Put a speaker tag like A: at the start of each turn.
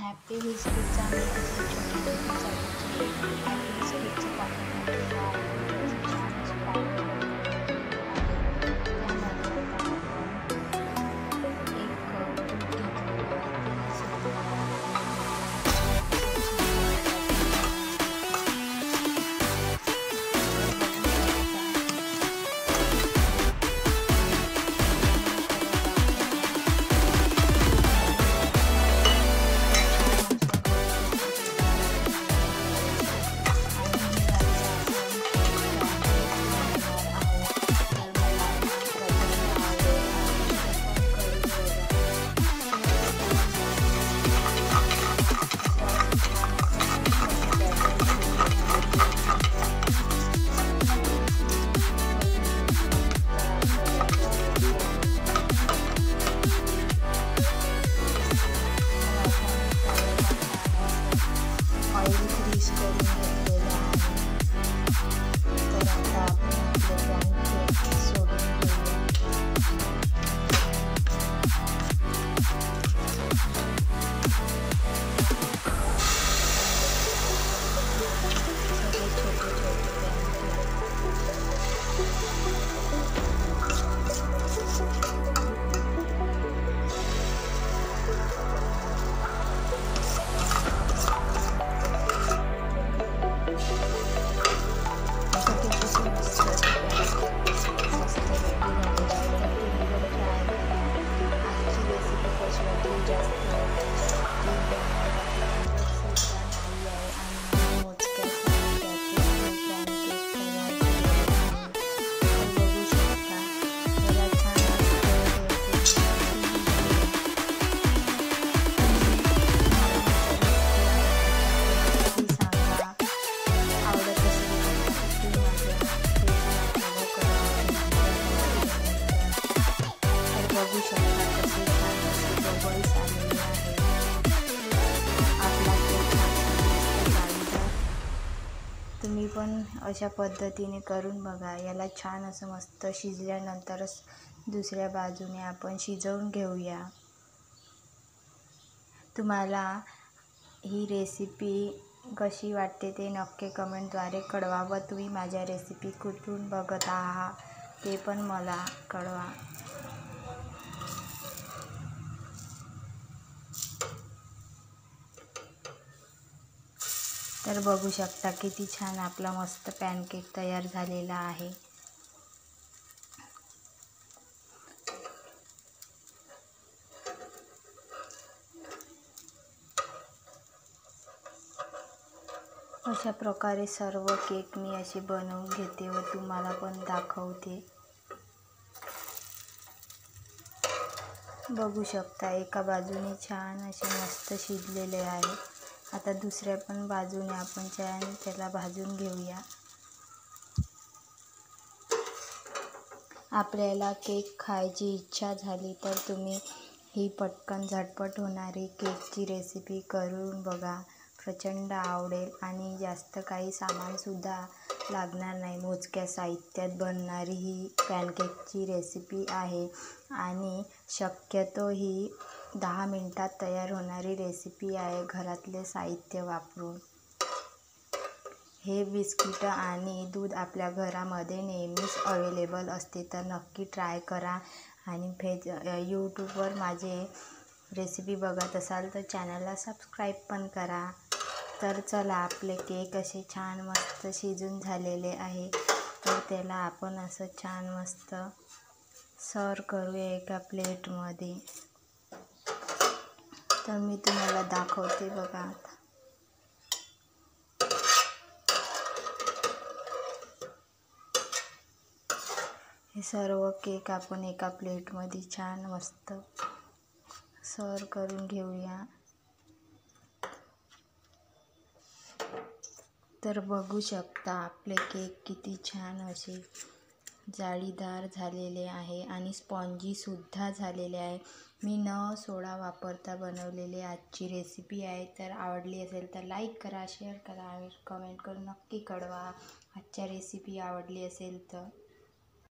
A: Happy बिस्किटचा मी असे छोटी छोटी साईजचे हॅपी बिस्किटचे पॉकेट घेतलेलं आहे. त्याची छान अशी पॅक बनवलेली आहे. त्यामध्ये आता आपण एक दूध घेतलेलं आहे. ते असे तुम्हाला दाखवून देते किती छान दुधाची फवारणी ऑइल ग्रीस करून घेतलेलं आहे. तर आता आपण आपले पॅनकेक सोडून घेऊया. सगळे छोटे छोटे बघू शकता कसे छान असे बबल्स आलेले आहे. आपला केक मस्त जाळीदार. तुम्ही पण अशा पद्धतीने करून बघा. याला छान असं मस्त शिजल्यानंतरच दुसऱ्या बाजूने आपण शिजवून घेऊया. तुम्हाला ही रेसिपी कशी वाटते ते नक्की कमेंटद्वारे कळवा व तुम्ही माझ्या रेसिपी कुठून बघत आहात ते पण मला कळवा. तर बघू शकता किती छान आपला मस्त पॅनकेक तयार झालेला आहे. अशा प्रकारे सर्व केक मी असे बनवून घेते व तुम्हाला पण दाखवते. बघू शकता एका बाजूने छान असे मस्त शिजलेले आहे. आता दुसऱ्या पण बाजूने आपण छान त्याला भाजून घेऊया. आपल्याला केक खायची इच्छा झाली तर तुम्ही ही पटकन झटपट होणारी केकची रेसिपी करून बघा. प्रचंड आवडेल आणि जास्त काही सामानसुद्धा लागणार नाही. मोजक्या साहित्यात बनणारी ही पॅनकेकची रेसिपी आहे आणि शक्यतो ही 10 मिनिटात तयार होणारी रेसिपी आहे घरातले साहित्य वापरून. हे बिस्किट आणि दूध आपल्या घरामध्ये नेहमीच अवेलेबल असते. तर नक्की ट्राय करा आणि यूट्यूबवर माझे रेसिपी बघत असाल तर चॅनलला सबस्क्राईब पण करा. तर चला आपले केक असे छान मस्त शिजून झालेले आहे. तर त्याला आपण असं छान मस्त सर्व करूया एका प्लेटमध्ये. तर मी तुम्हाला दाखवते बघा आता. हे सर्व केक आपण एका प्लेटमध्ये छान मस्त सर्व करून घेऊया. तर बघू शकता आपले केक किती छान असे जाळीदार झालेले आहे आणि स्पॉन्जीसुद्धा झालेले आहे. मी न सोडा वापरता बनवलेली आजची रेसिपी आहे. तर आवडली असेल तर लाईक करा, शेअर करा आणि कमेंट करून नक्की कळवा. आजच्या रेसिपी आवडली असेल तर